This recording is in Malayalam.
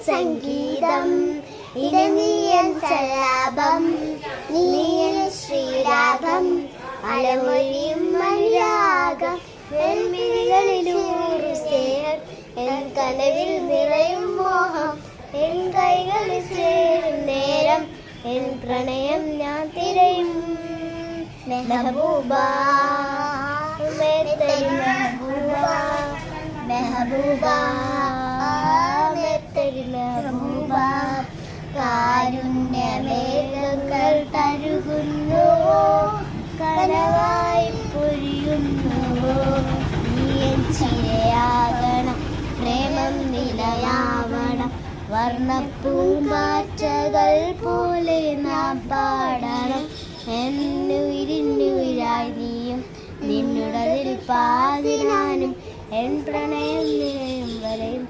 സംഗീതം ഇടനീയൻ സല്ലാപം നീയൻ ശ്രീരാഗം അലമൊഴിയും അനുരാഗം വെൺമിഴികളിലൂറു സ്നേഹം എൻ കനവിൽ നിറയും മോഹം എൻ കൈകളിൽ ചേരും നേരം എൻ പ്രണയം ഞാൻ തിരയും മെഹബൂബ മെഹബൂബ മെഹബൂബ മെഹബൂബ കാരുണ്യമേഘങ്ങൾ തഴുകുന്നു കനവായി പൊഴിയുന്നു നീയൻ ചിരയാകണം പ്രേമം നിലയാവണം വർണ്ണപ്പൂമ്പാറ്റകൾ പോലെ നാം പാടണം എന്നുയിരിന്നുയിരായി നീയും നിന്നുടതിൽ പാതിരാനും എൻ പ്രണയം നിലയും വരെയും